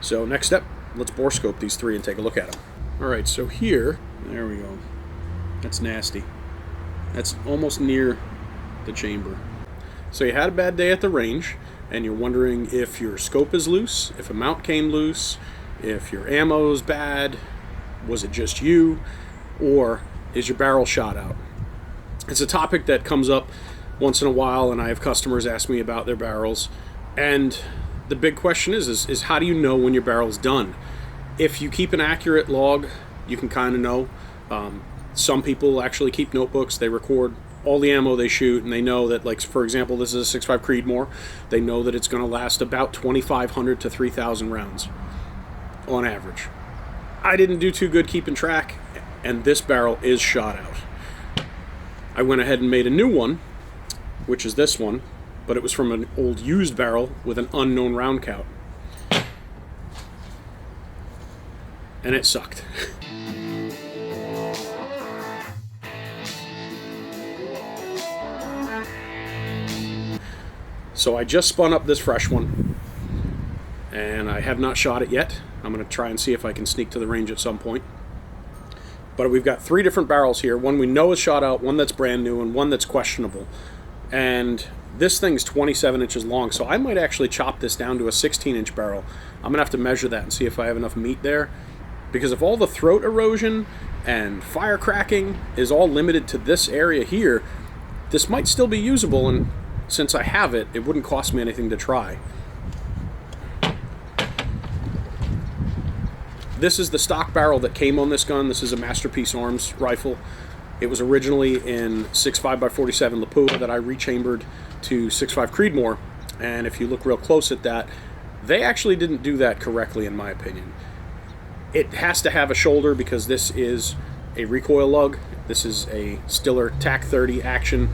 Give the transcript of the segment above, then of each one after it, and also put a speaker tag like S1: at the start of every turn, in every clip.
S1: So next step, let's bore scope these three and take a look at them. All right, so here, there we go. That's nasty. That's almost near the chamber. So you had a bad day at the range, and you're wondering if your scope is loose, if a mount came loose, if your ammo's bad, was it just you, or is your barrel shot out? It's a topic that comes up once in a while, and I have customers ask me about their barrels. And the big question is how do you know when your barrel's done? If you keep an accurate log, you can kind of know. Some people actually keep notebooks. They record all the ammo they shoot, and they know that, like, for example, this is a 6.5 Creedmoor. They know that it's going to last about 2,500 to 3,000 rounds on average. I didn't do too good keeping track, and this barrel is shot out. I went ahead and made a new one, which is this one, but it was from an old used barrel with an unknown round count. And it sucked. So I just spun up this fresh one, and I have not shot it yet. I'm going to try and see if I can sneak to the range at some point. But we've got three different barrels here. One we know is shot out, one that's brand new, and one that's questionable. And this thing's 27 inches long, so I might actually chop this down to a 16-inch barrel. I'm going to have to measure that and see if I have enough meat there. Because if all the throat erosion and fire cracking is all limited to this area here, this might still be usable, and since I have it, it wouldn't cost me anything to try. This is the stock barrel that came on this gun. This is a Masterpiece Arms rifle. It was originally in 6.5x47 Lapua that I rechambered to 6.5 Creedmoor. And if you look real close at that, they actually didn't do that correctly, in my opinion. It has to have a shoulder because this is a recoil lug. This is a Stiller TAC 30 action.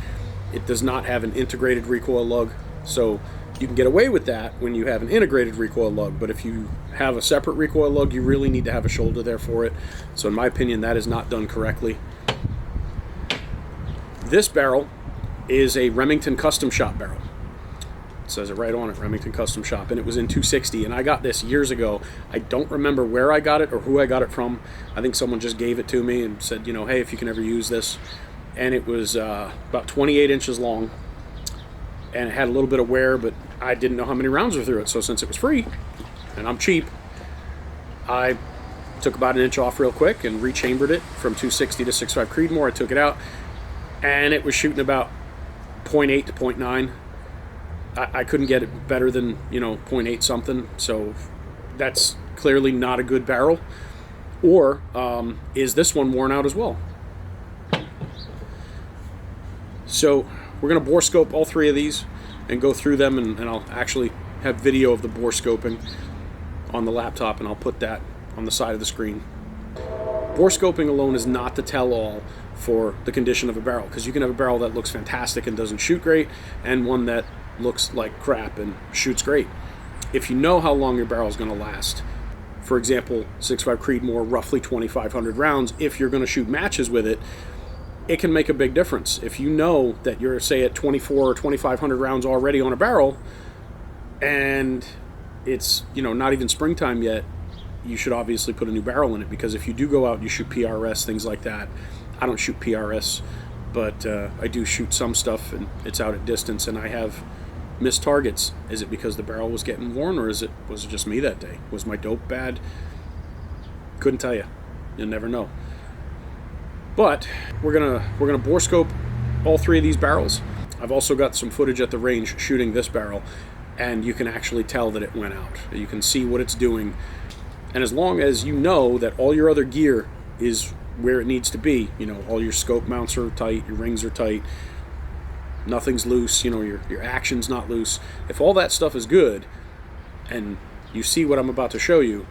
S1: It does not have an integrated recoil lug, so you can get away with that when you have an integrated recoil lug, but if you have a separate recoil lug, you really need to have a shoulder there for it. So in my opinion, that is not done correctly. This barrel is a Remington Custom Shop barrel. It says it right on it, Remington Custom Shop, and it was in 260, and I got this years ago. I don't remember where I got it or who I got it from. I think someone just gave it to me and said, hey, if you can ever use this. And it was about 28 inches long, and it had a little bit of wear, but I didn't know how many rounds were through it. So since it was free, and I'm cheap, I took about an inch off real quick and rechambered it from 260 to 6.5 Creedmoor. I took it out, and it was shooting about 0.8 to 0.9. I couldn't get it better than 0.8 something. So that's clearly not a good barrel. Or is this one worn out as well? So we're going to bore scope all three of these and go through them, and I'll actually have video of the bore scoping on the laptop, and I'll put that on the side of the screen. Bore scoping alone is not the tell-all for the condition of a barrel, because you can have a barrel that looks fantastic and doesn't shoot great, and one that looks like crap and shoots great. If you know how long your barrel is going to last, for example, 6.5 Creedmoor, roughly 2,500 rounds, if you're going to shoot matches with it, it can make a big difference. If you know that you're, say, at 24 or 2,500 rounds already on a barrel, and it's, not even springtime yet, you should obviously put a new barrel in it, because if you do go out and you shoot PRS, things like that, I don't shoot PRS, but I do shoot some stuff, and it's out at distance, and I have missed targets. Is it because the barrel was getting worn, or was it just me that day? Was my dope bad? Couldn't tell you. You'll never know. But we're gonna bore scope all three of these barrels. I've also got some footage at the range shooting this barrel, and you can actually tell that it went out. You can see what it's doing, and as long as you know that all your other gear is where it needs to be, all your scope mounts are tight, your rings are tight, nothing's loose, your action's not loose. If all that stuff is good, and you see what I'm about to show you,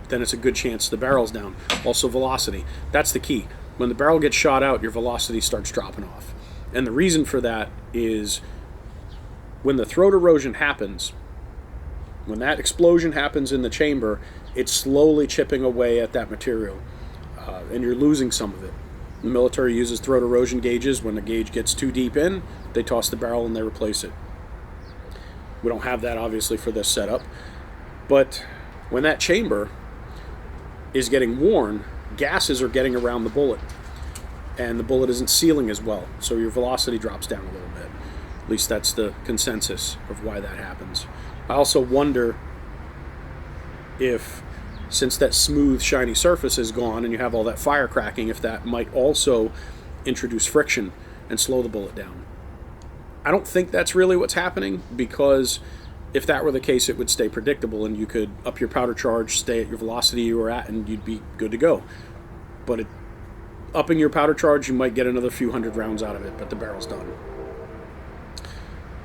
S1: then it's a good chance the barrel's down. Also velocity, that's the key. When the barrel gets shot out, your velocity starts dropping off. And the reason for that is when the throat erosion happens, when that explosion happens in the chamber, it's slowly chipping away at that material, and you're losing some of it. The military uses throat erosion gauges. When the gauge gets too deep in, they toss the barrel and they replace it. We don't have that, obviously, for this setup. But When that chamber is getting worn, gases are getting around the bullet, and the bullet isn't sealing as well, so your velocity drops down a little bit. At least that's the consensus of why that happens. I also wonder if, since that smooth, shiny surface is gone and you have all that fire cracking, if that might also introduce friction and slow the bullet down. I don't think that's really what's happening, because if that were the case, it would stay predictable and you could up your powder charge, stay at your velocity you were at, and you'd be good to go. But upping your powder charge, you might get another few hundred rounds out of it, but the barrel's done.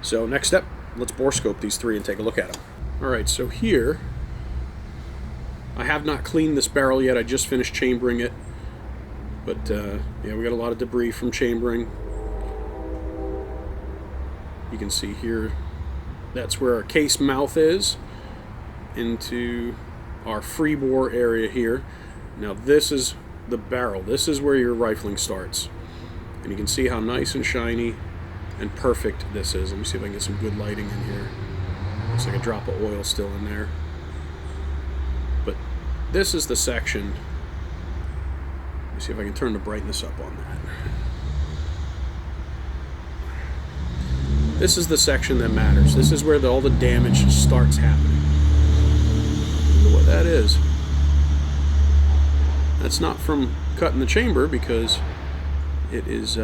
S1: So next step, let's bore scope these three and take a look at them. Alright, so here, I have not cleaned this barrel yet. I just finished chambering it. But yeah, we got a lot of debris from chambering. You can see here, that's where our case mouth is, into our free bore area here. Now this is the barrel. This is where your rifling starts. And you can see how nice and shiny and perfect this is. Let me see if I can get some good lighting in here. Looks like a drop of oil still in there. But this is the section. Let me see if I can turn the brightness up on that. This is the section that matters. This is where all the damage starts happening. Look at what that is. That's not from cutting the chamber, because it is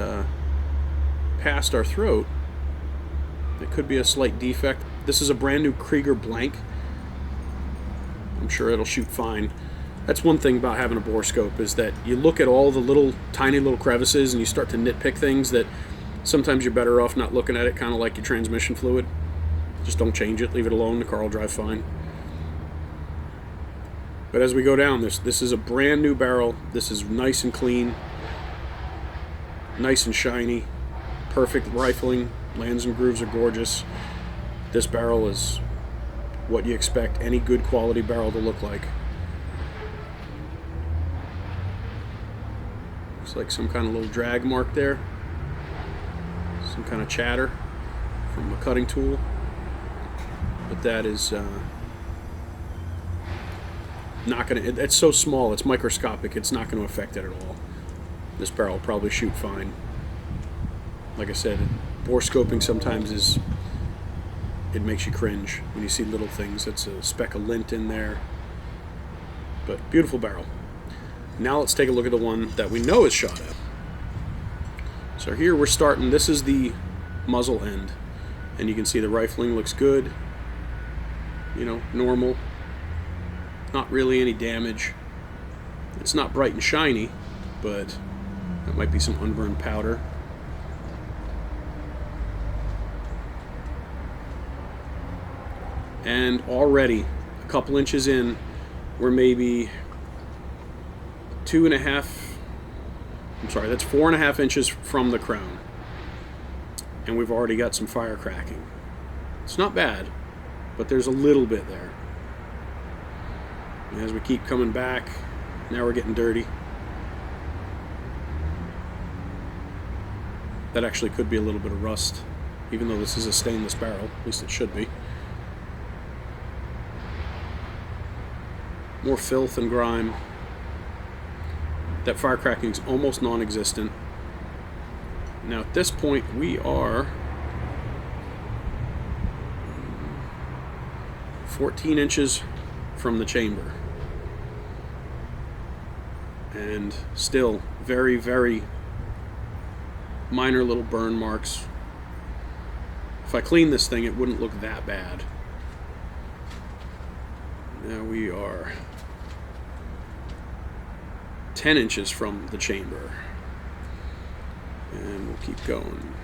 S1: past our throat. It could be a slight defect. This is a brand new Krieger blank. I'm sure it'll shoot fine. That's one thing about having a bore scope, is that you look at all the tiny little crevices and you start to nitpick things that sometimes you're better off not looking at it, kind of like your transmission fluid. Just don't change it, leave it alone, the car will drive fine. But as we go down, this is a brand new barrel. This is nice and clean, nice and shiny, perfect rifling. Lands and grooves are gorgeous. This barrel is what you expect any good quality barrel to look like. Looks like some kind of little drag mark there. Some kind of chatter from a cutting tool. But that is not going to... It's so small, it's microscopic, it's not going to affect it at all. This barrel will probably shoot fine. Like I said, bore scoping sometimes is... It makes you cringe when you see little things. It's a speck of lint in there. But beautiful barrel. Now let's take a look at the one that we know is shot at. So here we're starting, this is the muzzle end. And you can see the rifling looks good. You know, normal. Not really any damage. It's not bright and shiny, but that might be some unburned powder. And already, a couple inches in, we're maybe 4.5 inches from the crown. And we've already got some fire cracking. It's not bad, but there's a little bit there. And as we keep coming back, now we're getting dirty. That actually could be a little bit of rust, even though this is a stainless barrel. At least it should be. More filth and grime. That fire cracking is almost non-existent. Now at this point we are 14 inches from the chamber. And still very, very minor little burn marks. If I clean this thing, it wouldn't look that bad. Now we are 10 inches from the chamber. And we'll keep going.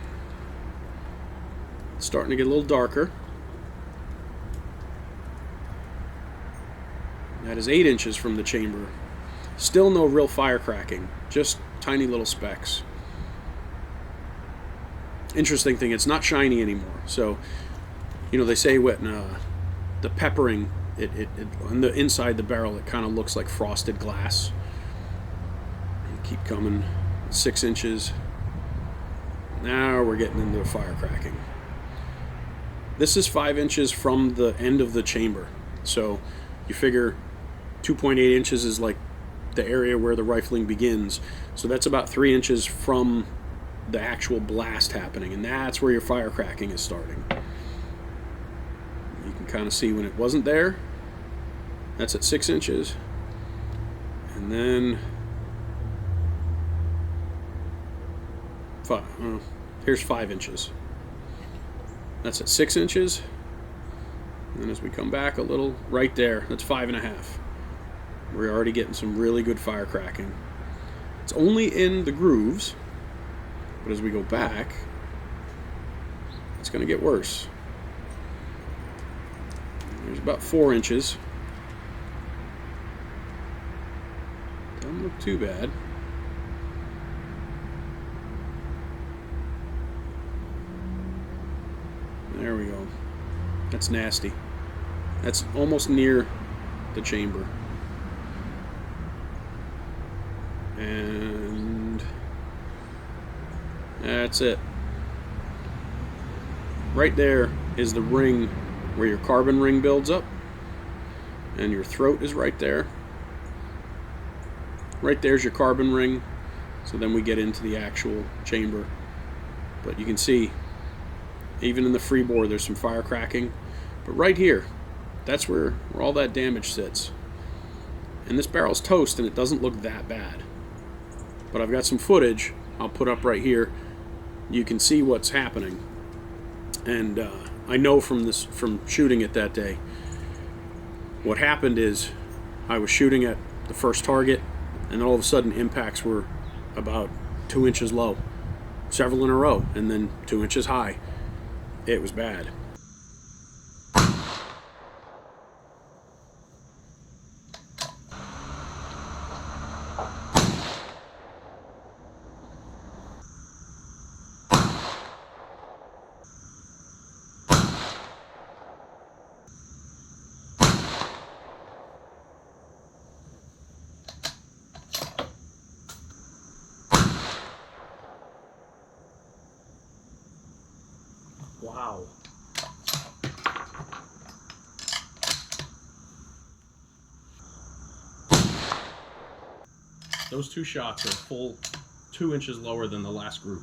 S1: It's starting to get a little darker. That is 8 inches from the chamber. Still no real fire cracking, just tiny little specks. Interesting thing, it's not shiny anymore. So, you know, they say when the peppering, on the inside the barrel, it kind of looks like frosted glass. Keep coming. 6 inches. Now we're getting into fire cracking. This is 5 inches from the end of the chamber. So you figure 2.8 inches is like the area where the rifling begins. So that's about 3 inches from the actual blast happening, and that's where your fire cracking is starting. You can kind of see when it wasn't there. That's at 6 inches. And then here's 5 inches. That's at 6 inches. And then as we come back a little, right there, that's 5.5. We're already getting some really good fire cracking. It's only in the grooves, but as we go back, it's going to get worse. There's about 4 inches. Doesn't look too bad. There we go. That's nasty. That's almost near the chamber. And that's it. Right there is the ring where your carbon ring builds up, and your throat is right there. Right there's your carbon ring. So then we get into the actual chamber. But you can see, even in the free bore, there's some fire cracking. But right here, that's where all that damage sits. And this barrel's toast, and it doesn't look that bad. But I've got some footage I'll put up right here. You can see what's happening. And I know from shooting it that day, what happened is I was shooting at the first target, and then all of a sudden impacts were about 2 inches low, several in a row, and then 2 inches high. It was bad. Wow. Those two shots are full 2 inches lower than the last group.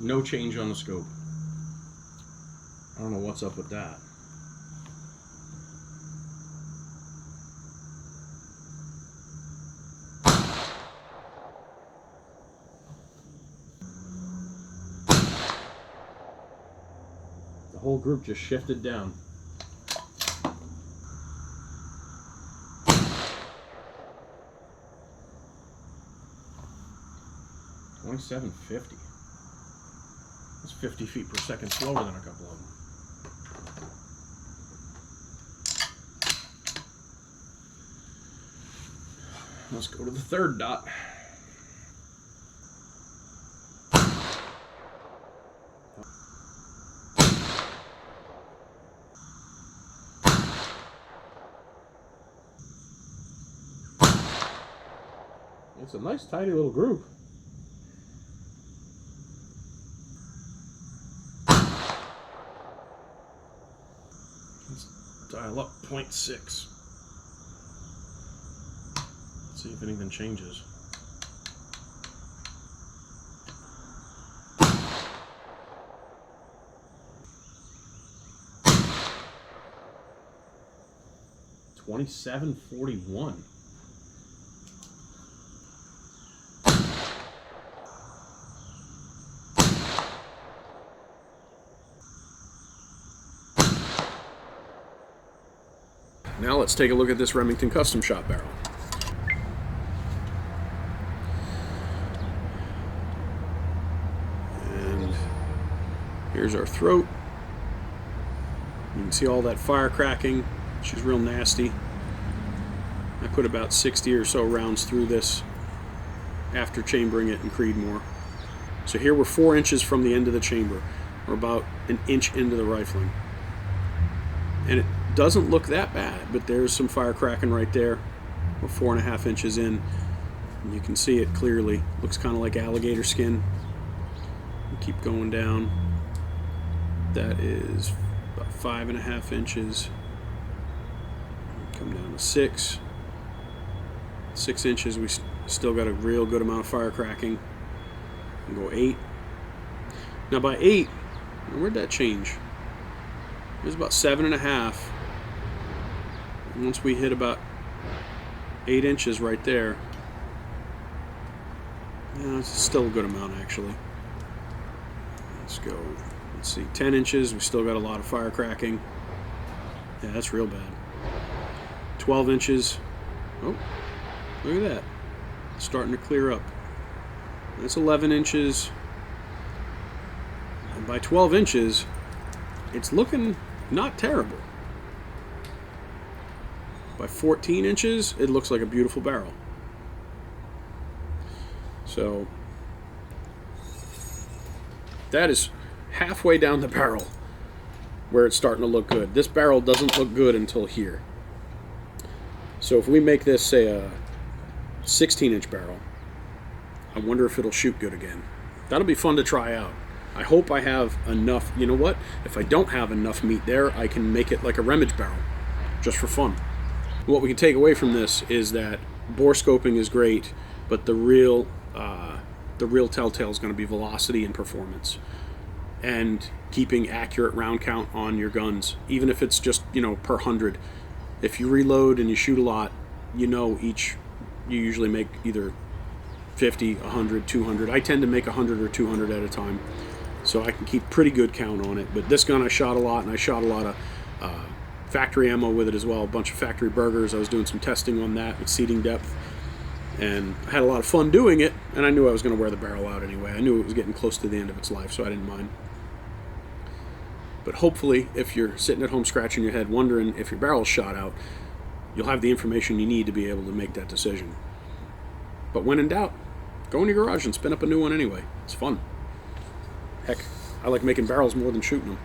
S1: No change on the scope. I don't know what's up with that. The whole group just shifted down. $27.50. That's 50 feet per second slower than a couple of them. Let's go to the third dot. It's a nice tidy little group. Let's dial up 0.6. See if anything changes. $27.41. Now let's take a look at this Remington Custom Shot barrel. And here's our throat. You can see all that fire cracking. She's real nasty. I put about 60 or so rounds through this after chambering it in Creedmoor. So here we're 4 inches from the end of the chamber. We're about an inch into the rifling. And it doesn't look that bad, but there's some fire cracking right there. We're 4.5 inches in. And you can see it clearly. Looks kind of like alligator skin. We keep going down. That is about 5.5 inches. down to 6. 6 inches, we still got a real good amount of fire cracking. We'll go 8. Now by 8, where'd that change? It was about 7.5. And once we hit about 8 inches right there, yeah, it's still a good amount actually. Let's go, let's see, 10 inches, we still got a lot of fire cracking. Yeah, that's real bad. 12 inches, oh, look at that, it's starting to clear up. That's 11 inches. And by 12 inches, it's looking not terrible. By 14 inches, it looks like a beautiful barrel. So that is halfway down the barrel where it's starting to look good. This barrel doesn't look good until here. So if we make this, say, a 16-inch barrel, I wonder if it'll shoot good again. That'll be fun to try out. I hope I have enough. You know what? If I don't have enough meat there, I can make it like a Remage barrel, just for fun. What we can take away from this is that bore scoping is great, but the real telltale is going to be velocity and performance, and keeping accurate round count on your guns, even if it's just, you know, per 100. If you reload and you shoot a lot, you know, you usually make either 50, 100, 200. I tend to make 100 or 200 at a time, so I can keep pretty good count on it. But this gun I shot a lot, and I shot a lot of factory ammo with it as well, a bunch of factory burgers. I was doing some testing on that with seating depth, and I had a lot of fun doing it, and I knew I was going to wear the barrel out anyway. I knew it was getting close to the end of its life, so I didn't mind. But hopefully, if you're sitting at home scratching your head wondering if your barrel's shot out, you'll have the information you need to be able to make that decision. But when in doubt, go in your garage and spin up a new one anyway. It's fun. Heck, I like making barrels more than shooting them.